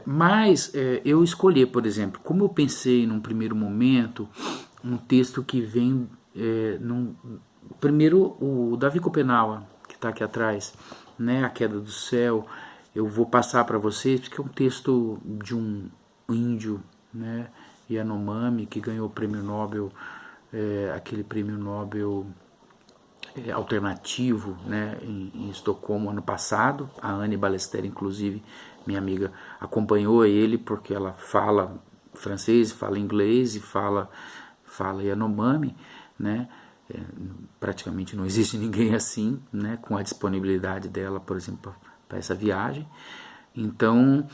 Mas eu escolhi, por exemplo, como eu pensei num primeiro momento, um texto que vem... primeiro, o Davi Copenaua, que está aqui atrás, né, A Queda do Céu, eu vou passar para vocês, porque é um texto de um índio, né, Yanomami, que ganhou o prêmio Nobel, aquele prêmio Nobel alternativo, né, em Estocolmo ano passado. A Anne Ballester, inclusive, minha amiga, acompanhou ele porque ela fala francês, fala inglês e fala Yanomami, né? Praticamente não existe ninguém assim, né, com a disponibilidade dela, por exemplo, para essa viagem. Então,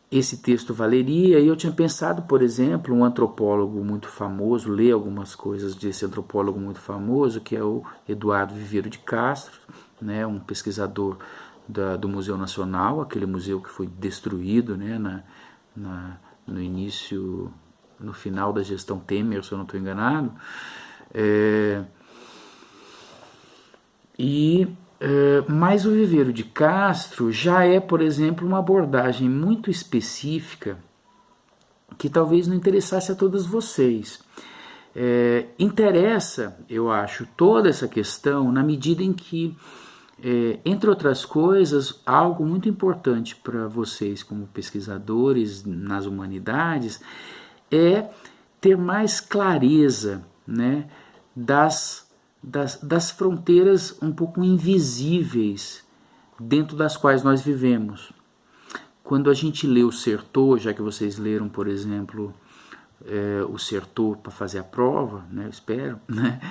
esse texto valeria, e eu tinha pensado, por exemplo, um antropólogo muito famoso, ler algumas coisas desse antropólogo muito famoso, que é o Eduardo Viveiro de Castro, né, um pesquisador do Museu Nacional, aquele museu que foi destruído, né, no início, no final da gestão Temer, se eu não estou enganado. Mas o Viveiro de Castro já é, por exemplo, uma abordagem muito específica que talvez não interessasse a todos vocês. Interessa, eu acho, toda essa questão na medida em que, entre outras coisas, algo muito importante para vocês como pesquisadores nas humanidades é ter mais clareza, né, das fronteiras um pouco invisíveis dentro das quais nós vivemos. Quando a gente lê o Certeau, já que vocês leram, por exemplo, o Certeau para fazer a prova, né, eu espero, né,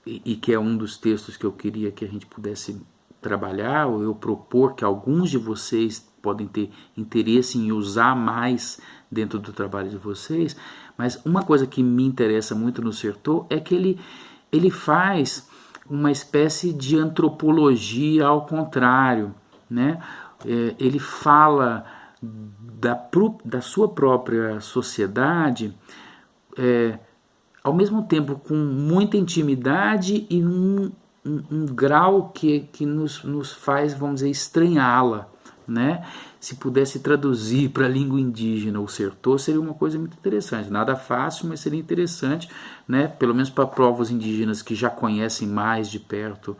e que é um dos textos que eu queria que a gente pudesse trabalhar, ou eu propor que alguns de vocês podem ter interesse em usar mais dentro do trabalho de vocês. Mas uma coisa que me interessa muito no Certeau é que ele faz uma espécie de antropologia ao contrário, né? Ele fala da sua própria sociedade, ao mesmo tempo com muita intimidade e um grau que nos faz, vamos dizer, estranhá-la, né? Se pudesse traduzir para a língua indígena o Certeau, seria uma coisa muito interessante. Nada fácil, mas seria interessante, né? Pelo menos para povos indígenas que já conhecem mais de perto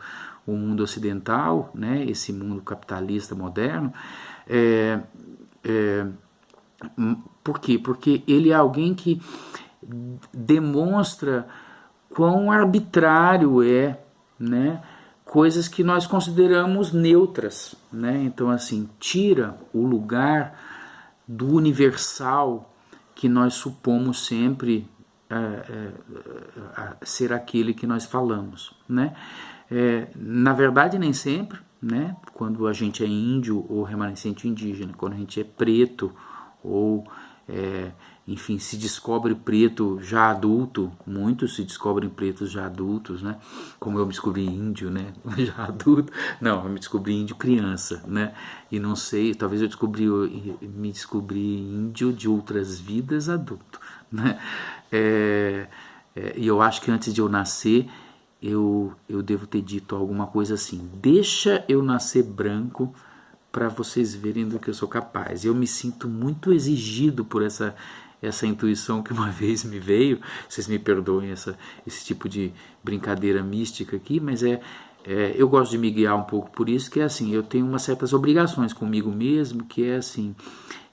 o mundo ocidental, né? Esse mundo capitalista moderno. Por quê? Porque ele é alguém que demonstra quão arbitrário é, né, coisas que nós consideramos neutras, né? Então, assim, tira o lugar do universal que nós supomos sempre ser aquele que nós falamos, né? Na verdade, nem sempre, né? Quando a gente é índio ou remanescente indígena, quando a gente é preto ou enfim, se descobre preto já adulto, muitos se descobrem pretos já adultos, né? Como eu me descobri índio, né? Já adulto. Não, eu me descobri índio criança, né? E não sei, talvez eu me descobri índio de outras vidas adulto, né? E eu acho que antes de eu nascer, eu devo ter dito alguma coisa assim: deixa eu nascer branco para vocês verem do que eu sou capaz. Eu me sinto muito exigido por essa intuição que uma vez me veio. Vocês me perdoem esse tipo de brincadeira mística aqui, mas eu gosto de me guiar um pouco por isso, que é assim, eu tenho umas certas obrigações comigo mesmo, que é assim,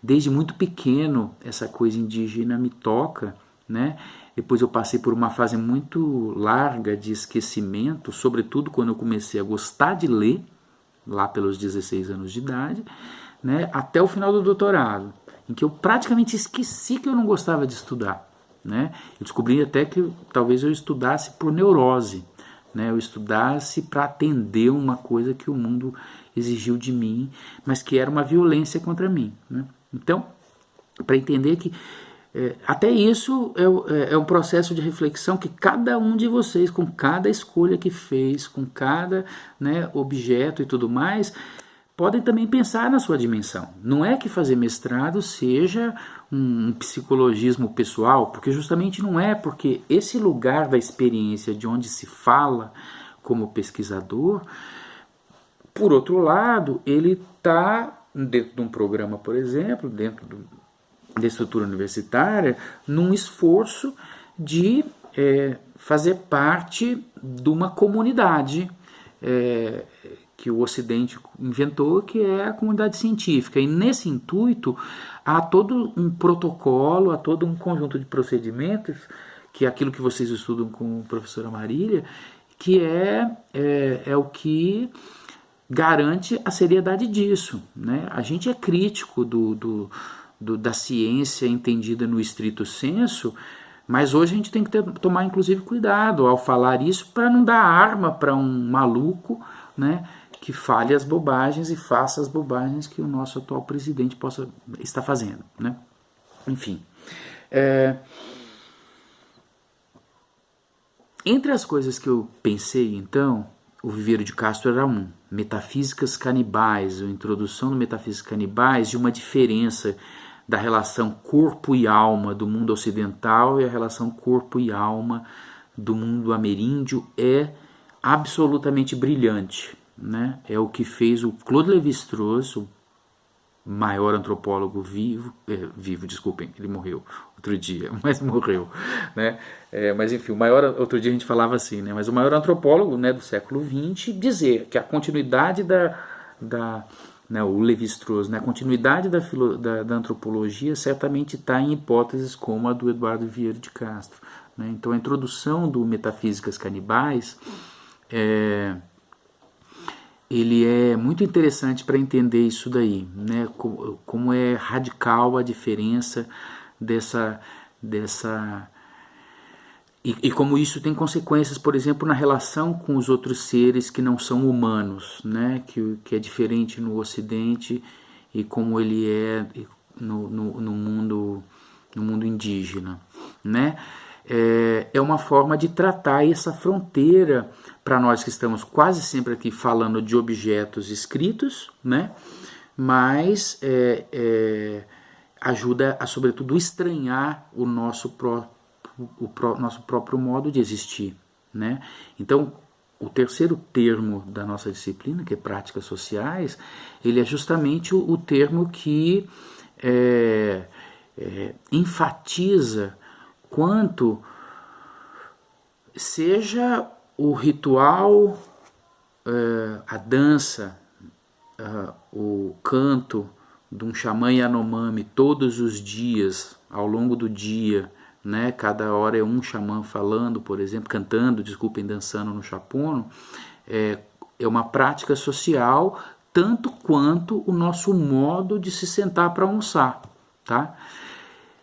desde muito pequeno essa coisa indígena me toca, né? Depois eu passei por uma fase muito larga de esquecimento, sobretudo quando eu comecei a gostar de ler, lá pelos 16 anos de idade, né, até o final do doutorado, em que eu praticamente esqueci que eu não gostava de estudar, né? Eu descobri até que talvez eu estudasse por neurose, né? Eu estudasse para atender uma coisa que o mundo exigiu de mim, mas que era uma violência contra mim, né? Então, para entender que até isso é um processo de reflexão que cada um de vocês, com cada escolha que fez, com cada, né, objeto e tudo mais, podem também pensar na sua dimensão. Não é que fazer mestrado seja um psicologismo pessoal, porque justamente não é, porque esse lugar da experiência de onde se fala como pesquisador Por outro lado, ele está dentro de um programa, por exemplo, dentro da estrutura universitária, num esforço de fazer parte de uma comunidade que o Ocidente inventou, que é a comunidade científica. E nesse intuito, há todo um protocolo, há todo um conjunto de procedimentos, que é aquilo que vocês estudam com a professora Marília, que é o que garante a seriedade disso, né? A gente é crítico da ciência entendida no estrito senso, mas hoje a gente tem que tomar inclusive cuidado ao falar isso para não dar arma para um maluco, né, que fale as bobagens e faça as bobagens que o nosso atual presidente possa estar fazendo, né? Enfim. Entre as coisas que eu pensei, então, o Viveiro de Castro era Metafísicas Canibais, a introdução do Metafísicas Canibais, de uma diferença da relação corpo e alma do mundo ocidental e a relação corpo e alma do mundo ameríndio é absolutamente brilhante, né? É o que fez o Claude Lévi-Strauss, o maior antropólogo vivo, desculpem, ele morreu outro dia, mas morreu, né? Mas enfim, outro dia a gente falava assim, né? Mas o maior antropólogo, né, do século XX, dizer que a continuidade o Lévi-Strauss, né, a continuidade da antropologia certamente está em hipóteses como a do Eduardo Vieira de Castro, né? Então a introdução do Metafísicas Canibais ele é muito interessante para entender isso daí, né? Como é radical a diferença dessa e como isso tem consequências, por exemplo, na relação com os outros seres que não são humanos, né? Que é diferente no Ocidente e como ele é no mundo indígena, né? É uma forma de tratar essa fronteira para nós que estamos quase sempre aqui falando de objetos escritos, né? Mas ajuda a, sobretudo, estranhar o nosso próprio modo de existir, né? Então, o terceiro termo da nossa disciplina, que é práticas sociais, ele é justamente o termo que enfatiza quanto seja o ritual, a dança, o canto de um xamã Yanomami todos os dias, ao longo do dia, né? Cada hora é um xamã falando, por exemplo, dançando no chapono, é uma prática social tanto quanto o nosso modo de se sentar para almoçar, tá?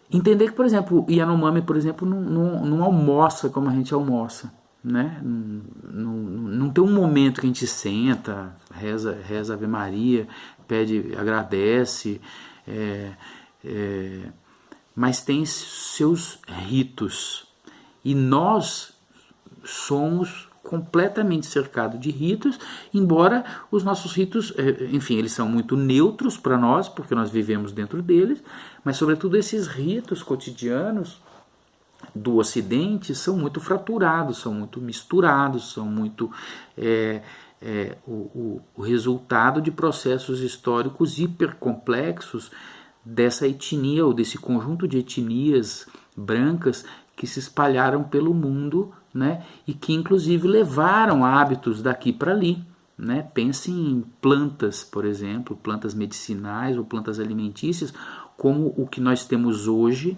Entender que, por exemplo, o Yanomami, por exemplo, não almoça como a gente almoça, né? Não tem um momento que a gente senta, reza Ave Maria, pede, agradece, mas tem seus ritos. E nós somos completamente cercados de ritos, embora os nossos ritos, enfim, eles são muito neutros para nós, porque nós vivemos dentro deles, mas sobretudo esses ritos cotidianos do Ocidente são muito fraturados, são muito misturados, são muito o resultado de processos históricos hipercomplexos dessa etnia ou desse conjunto de etnias brancas que se espalharam pelo mundo, né, e que inclusive levaram hábitos daqui para ali, né? Pense em plantas, por exemplo, plantas medicinais ou plantas alimentícias, como o que nós temos hoje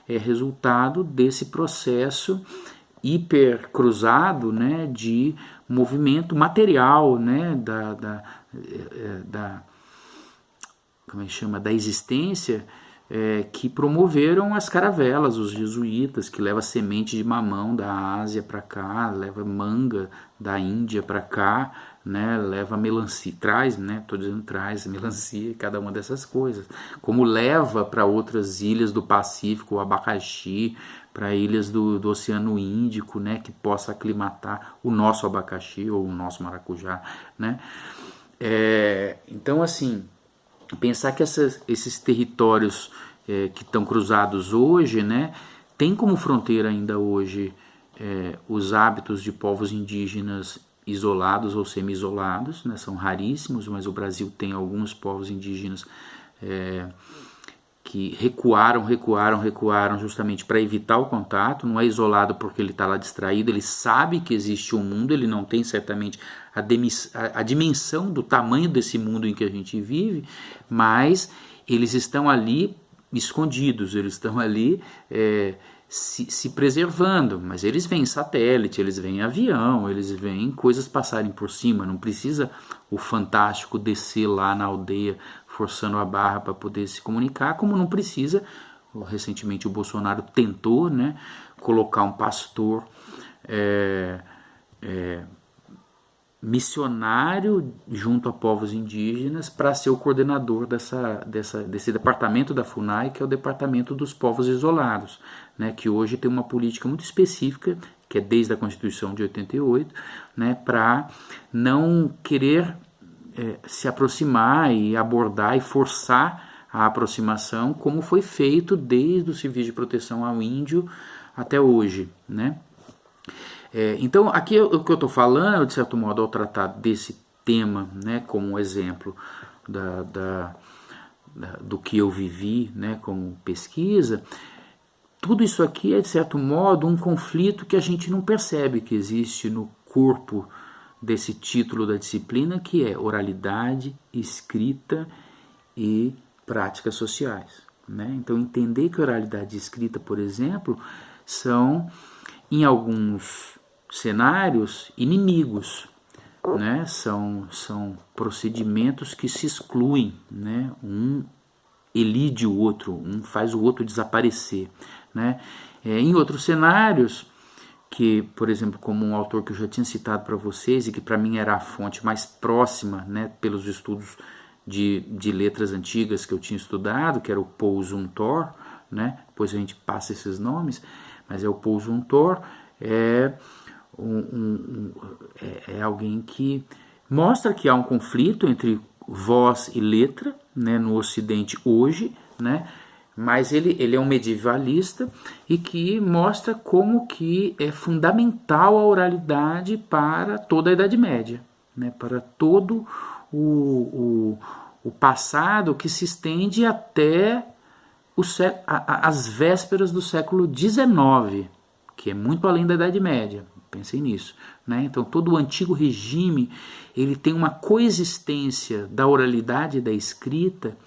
é resultado desse processo hipercruzado, né, de movimento material, né, como é que chama, da existência, que promoveram as caravelas, os jesuítas, que levam semente de mamão da Ásia para cá, leva manga da Índia para cá, né, leva melancia, traz melancia, cada uma dessas coisas, como leva para outras ilhas do Pacífico o abacaxi, para ilhas do Oceano Índico, né, que possa aclimatar o nosso abacaxi ou o nosso maracujá, né? Então, assim, pensar que esses territórios que estão cruzados hoje, né, tem como fronteira ainda hoje os hábitos de povos indígenas isolados ou semi-isolados, né? São raríssimos, mas o Brasil tem alguns povos indígenas que recuaram justamente para evitar o contato. Não é isolado porque ele está lá distraído, ele sabe que existe um mundo, ele não tem certamente a dimensão do tamanho desse mundo em que a gente vive, mas eles estão ali escondidos, eles estão ali se preservando, mas eles veem satélite, eles veem avião, eles veem coisas passarem por cima, não precisa o Fantástico descer lá na aldeia forçando a barra para poder se comunicar, como não precisa. Recentemente o Bolsonaro tentou, né, colocar um pastor missionário junto a povos indígenas para ser o coordenador desse departamento da FUNAI, que é o Departamento dos Povos Isolados, né, que hoje tem uma política muito específica, que é desde a Constituição de 88, né, para não querer se aproximar e abordar e forçar a aproximação, como foi feito desde o Serviço de Proteção ao Índio até hoje, né? Então, aqui o que eu estou falando, de certo modo, ao tratar desse tema, né, como um exemplo do que eu vivi, né, como pesquisa, tudo isso aqui é, de certo modo, um conflito que a gente não percebe que existe no corpo desse título da disciplina, que é oralidade, escrita e práticas sociais, né? Então, entender que oralidade e escrita, por exemplo, são, em alguns cenários, inimigos, né? São procedimentos que se excluem, né? Um elide o outro, um faz o outro desaparecer, né? Em outros cenários, que, por exemplo, como um autor que eu já tinha citado para vocês e que para mim era a fonte mais próxima, né, pelos estudos de letras antigas que eu tinha estudado, que era o Paul Zumthor, né? Depois a gente passa esses nomes, mas é o Paul Zumthor, é alguém que mostra que há um conflito entre voz e letra, né, no Ocidente hoje, né? Mas ele é um medievalista e que mostra como que é fundamental a oralidade para toda a Idade Média, né? Para todo o passado que se estende até as vésperas do século XIX, que é muito além da Idade Média. Pensem nisso, né? Então todo o antigo regime ele tem uma coexistência da oralidade e da escrita,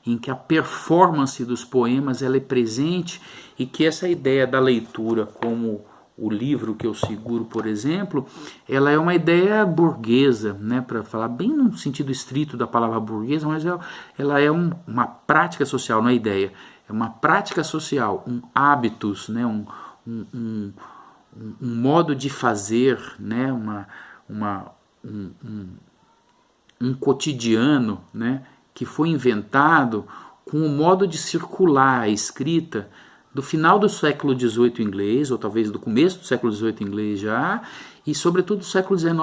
em que a performance dos poemas ela é presente, e que essa ideia da leitura, como o livro que eu seguro, por exemplo, ela é uma ideia burguesa, né, para falar bem no sentido estrito da palavra burguesa, mas ela é uma prática social, não é ideia, é uma prática social, um hábitos, né, um modo de fazer, né, um cotidiano, né, que foi inventado com o modo de circular a escrita do final do século XVIII inglês, ou talvez do começo do século XVIII inglês já, e sobretudo do século XIX